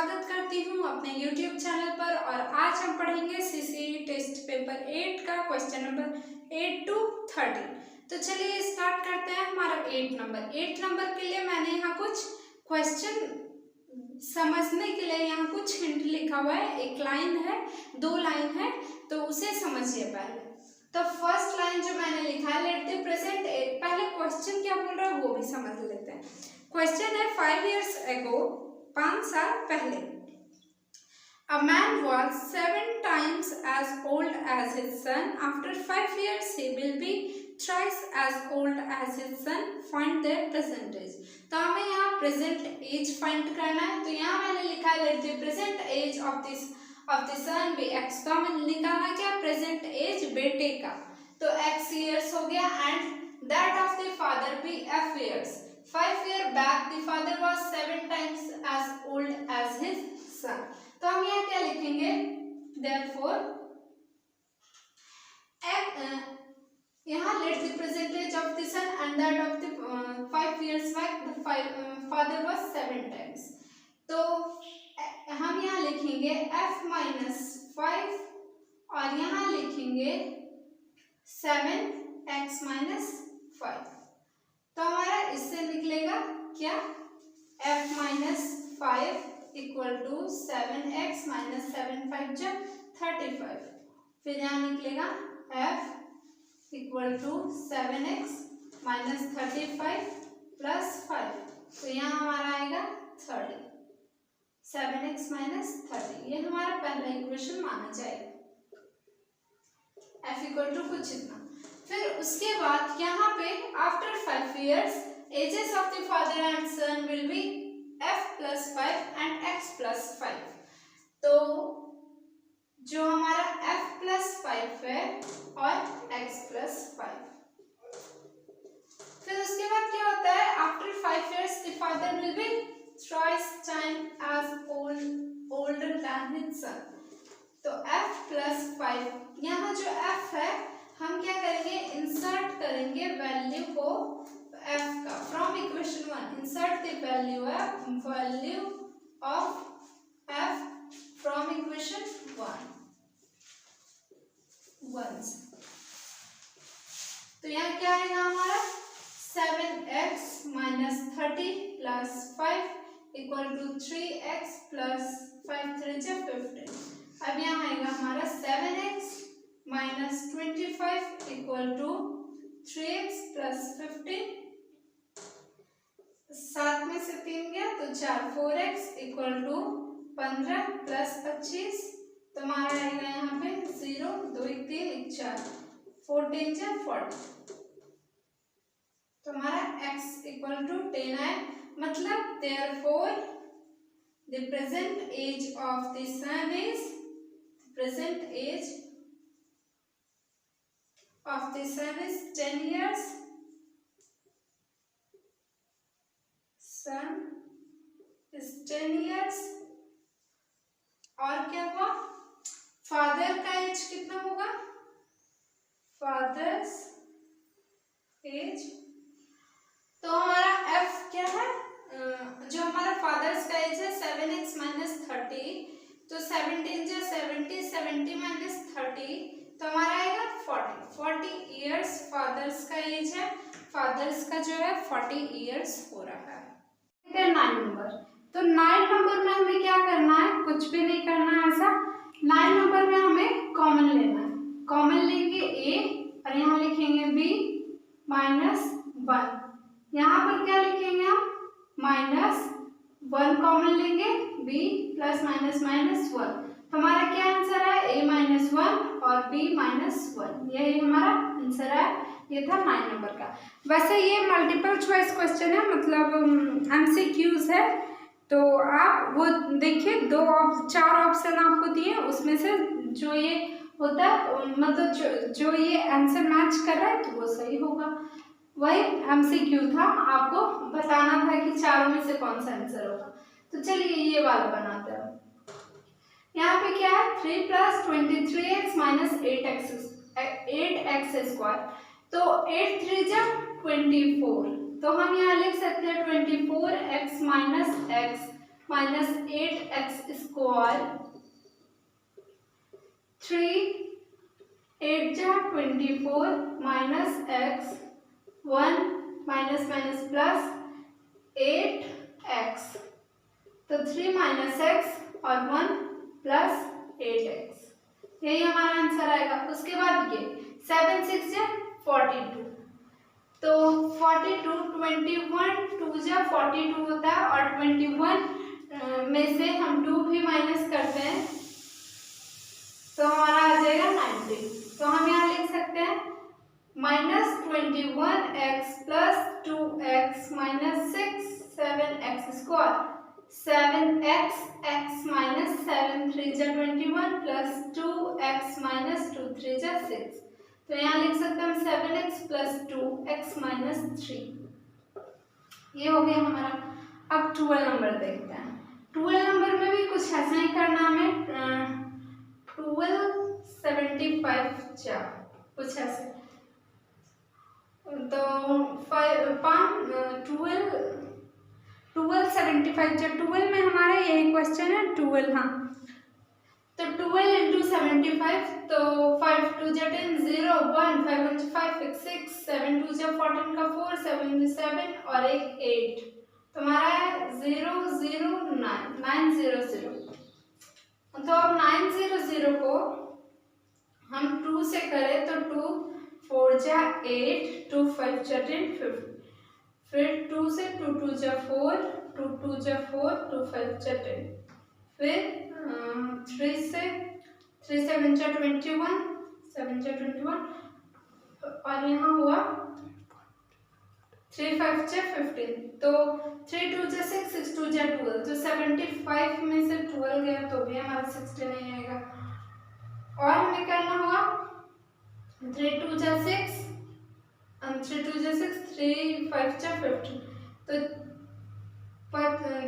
स्वागत करती हूँ अपने YouTube चैनल पर। और आज हम पढ़ेंगे CCE टेस्ट पेपर 8 का क्वेश्चन नंबर 8 to 13। तो चलिए स्टार्ट करते हैं हमारा 8 नंबर के लिए मैंने यहाँ कुछ क्वेश्चन समझने के लिए यहाँ कुछ हिंट लिखा हुआ है। एक लाइन है, दो लाइन है, तो उसे समझिए पहले। तो फर्स्ट लाइन जो मैंने लिखा है, लेट द प्रेजेंट एज, पहले क्वेश्चन क्या बोल रहा है वो भी समझ लेते हैं। क्वेश्चन है 5 years ago, 5 साल पहले, a man was 7 times as old as his son. After 5 years he will be thrice as old as his son. Find their present age. तो हमें यहाँ प्रेजेंट एज फाइंड करना है। तो यहाँ मैंने लिखा है let the present age of the son be x। तो हमें निकालना क्या, प्रेजेंट एज बेटे का, तो x years हो गया, and that of the father be f years। 5 years back the father was 7 times as old as his son। तो हम यहाँ क्या लिखेंगे, therefore यहाँ let the present age of the son and that of the 5 years back the father was 7 times। तो हम यहाँ लिखेंगे f minus 5 और यहाँ लिखेंगे 7x minus 5। तो हमारा इससे निकलेगा क्या, f minus 5 equal to 7x minus 7 5 जब 35। फिर यहाँ निकलेगा f equal to 7x minus 35 plus 5। तो यहाँ हमारा आएगा 30, 7x minus 30। ये हमारा पहला इक्वेशन माना जाएगा, f इक्वल टू कुछ इतना। फिर उसके बाद यहाँ पे after 5 years ages of the father and son will be f plus 5 and x plus 5। तो जो हमारा f plus 5 है और x plus 5। फिर उसके बाद क्या होता है, after 5 years the father will be thrice time as older than his son। तो f plus 5, यहाँ जो f है हम क्या करेंगे, इंसर्ट करेंगे वैल्यू को f का from equation 1। Insert the value of f from equation 1। तो यहाँ क्या आएगा हमारा 7x minus 30 plus 5 equal to 3x plus 5 3 जा 15। अब यहाँ आएगा हमारा 7x minus 25 equal to 3x plus 15। 7 में से 3 गया तो 4, 4x इक्वल टू 15 प्लस 25। तो हमारा आएगा यहाँ पे 0 2 3 4, 14 जा 40। तो हमारा x इक्वल टू 10 है। मतलब therefore the present age of the son is, present age of the son is 10 years। son is 10 years। और क्या हुआ, फादर का एज कितना होगा, फादर्स एज। तो हमारा f क्या है, जो हमारा फादर्स का एज है 7x minus 30। तो 17 जा 70, 70 minus 30 तो हमारा आएगा 40 इयर्स फादर्स का एज है। फादर्स का जो है 40 इयर्स हो रहा है। 9 नंबर, तो 9 नंबर में हमें क्या करना है, कुछ भी नहीं करना है ऐसा। 9 नंबर में हमें कॉमन लेना है। कॉमन लेंगे a और यहाँ लिखेंगे b minus 1। यहाँ पर क्या लिखेंगे हम, -1 कॉमन लेंगे, b प्लस माइनस माइनस 1। तो हमारा क्या आंसर है, a minus 1 और b minus 1। यही हमारा आंसर है। ये था 9 नंबर का। वैसे ये मल्टीपल चॉइस क्वेश्चन है, मतलब MCQs है। तो आप वो देखिए, 4 ऑप्शन आपको दिए, उसमें से जो ये होता है मतलब जो ये आंसर मैच कर रहा है तो वो सही होगा। वही MCQ था, आपको बताना था कि चारों में से कौन सा आंसर होगा। तो चलिए ये वाला बनाते हैं। यहाँ पे क्या है, 3 plus 23x minus 8x square. तो 8 3 जा 24। तो हम यहाँ लिख सकते हैं 24x minus x minus 8x², 3 8 जा 24 minus x, 1 minus minus plus 8x, तो 3 माइनस x और 1 प्लस 8x, यही हमारा आंसर आएगा। उसके बाद ये 7 6 जा 42, तो 42 21 2 जा 42 होता है और 21 में से हम 2 भी माइनस करते हैं तो हमारा आ जाएगा 90। तो हम यहाँ लिख सकते हैं -21x plus 2x minus 6 7x², 7x x minus 7 3 जा 21 प्लस 2x माइनस 2 3 जा 6, तो यहाँ लिख सकते हैं हम 7x प्लस 2x माइनस 3, ये हो गया हमारा। अब 12 नंबर देखते हैं। 12 नंबर में भी कुछ ऐसा ही करना हमें, 12 75 जा कुछ ऐसे, तो 12 75 जा 12 में हमारा यही क्वेश्चन है 12, हाँ, तो 12 इंटू 75, तो 5 2 जा 10 0 1 5 1 जा 5 6 7 2 जा 14 का 4 7 7 और एक 8, तो हमारा है 0 0 9 9 0 0। तो अब 9 0 0 को हम 2 से करें तो 2 4 जा 8 2 5 जा 10 50, फिर 2 से 2 2 जा 4 2 2 जा 4 2 5 जा 10, फिर 3 से 3 7 जा 21 7 जा 21 और यहाँ हुआ 3 5 जा 15, तो 3 2 जा 6 6 2 जा 12, तो 75 में से 12 गया तो भी हमारा 60 नहीं आएगा। और हमें करना हुआ 3 2 जा 6 3 2 जा 6 3 5 जा 15, तो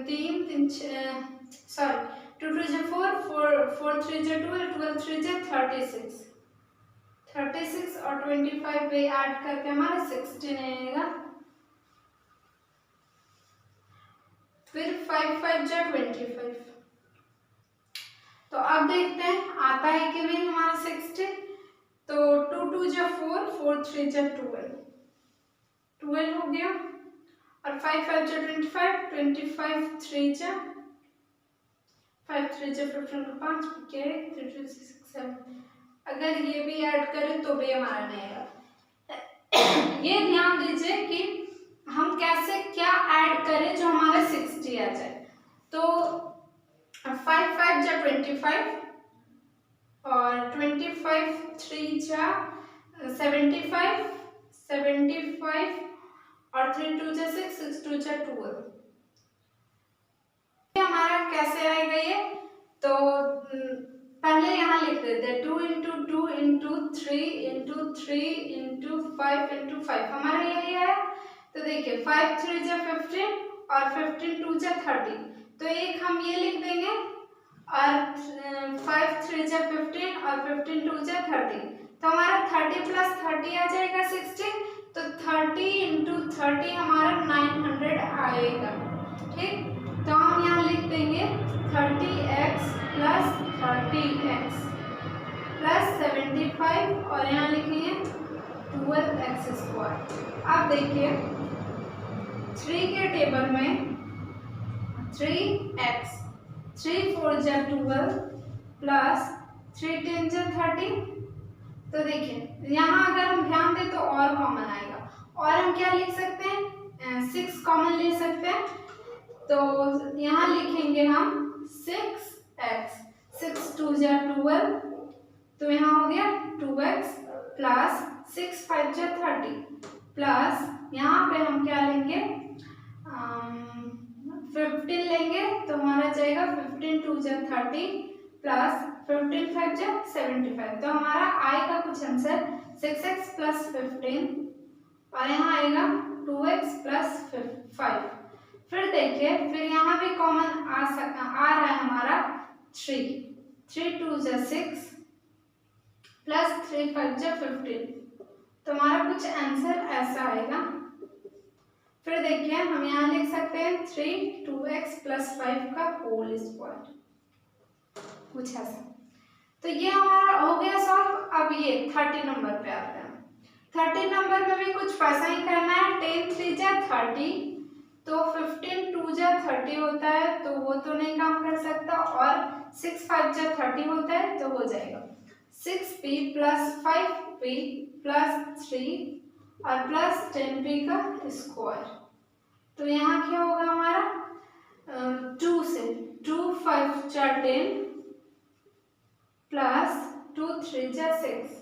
3 3 सॉरी 2 2 जा 4 4 3 जा 12 12 3 जा 36 36 और 25 पे ऐड करके हमारा 60 आएगा, फिर 5 5 जा 25, तो अब देखते हैं आता है कि नहीं हमारा 60, तो 2 2 जा 4 4 3 जा 12 हो गया, और 5 5 जा 25 25 3 जा 5 3 जा 15 को 5 के 3 2 6 7, अगर ये भी ऐड करें तो भी हमारा नहीं आएगा। ये ध्यान दीजिए कि हम कैसे क्या ऐड करें जो हमारा 60 आ जाए, तो 5 5 जा 25 और 25 3 जा 75 75 और 3 2 जा 6 6 2 जा 12, हमारा कैसे आएगा ये, तो पहले यहाँ लिख देते हैं 2 into 2 into 3 into 3 into 5 into 5, हमारा यही है। तो देखिए 5 3 जा 15 और 15 2 जा 30, तो एक हम ये लिख देंगे, और 5 3 जा 15 और 15 2 जा 30, तो हमारा 30 प्लस 30 आ जाएगा 60, तो 30 इंटू 30 हमारा 900 आएगा, ठीक। तो हम यहाँ लिख देंगे 30x प्लस 30x प्लस 75 और यहाँ लिखेंगे 12x²। अब देखिए 3 के टेबल में 3x 3 4 जा 12 प्लस 3 10 जा 30, तो देखिए यहाँ अगर हम ध्यान दें तो और कॉमन आएगा, और हम क्या लिख सकते हैं 6 कॉमन ले सकते हैं, तो यहाँ लिखेंगे हम 6x 6 2 जा 12, तो यहाँ हो गया 2x प्लस 6 5 जा 30 प्लस यहाँ पे हम क्या लेंगे 15 लेंगे, तो हमारा जाएगा 15 2 जा 30 प्लस 15 5 जा 75, तो हमारा आएगा कुछ आंसर 6x प्लस 15 और यहाँ आएगा 2x प्लस 5। फिर देखिए फिर यहाँ भी कॉमन आ रहा है हमारा 3 2 जा 6 प्लस 3 5 जा 15, तो हमारा कुछ आंसर ऐसा आएगा। फिर देखिए हम यहाँ लिख सकते हैं 3 2x + 5 का होल स्क्वायर, कुछ ऐसा। तो ये हमारा हो गया सॉल्व। अब ये 30 नंबर पे आते हैं। 30 नंबर में भी कुछ वैसा ही करना है। 10 3 जा 30, तो 15 2 जा 30 होता है, तो वो तो नहीं काम कर सकता, और 6 5 जा 30 होता है, तो हो जाएगा 6p + 5p + 3 और प्लस 10p का स्क्वायर। तो यहाँ क्या होगा हमारा 2 से 2 5 जा 10 प्लस 2 3 जा 6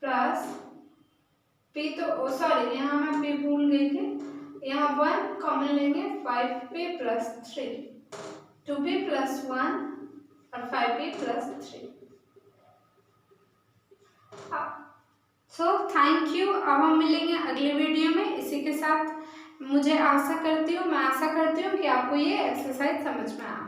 प्लस p, तो सॉरी यहाँ मैं p भूल गई थी, यहाँ 1 कॉमन लेंगे, 5p + 3, 2p + 1 और 5p + 3। So thank you. अब हम मिलेंगे अगले वीडियो में। इसी के साथ मैं आशा करती हूँ कि आपको ये एक्सरसाइज समझ में आया।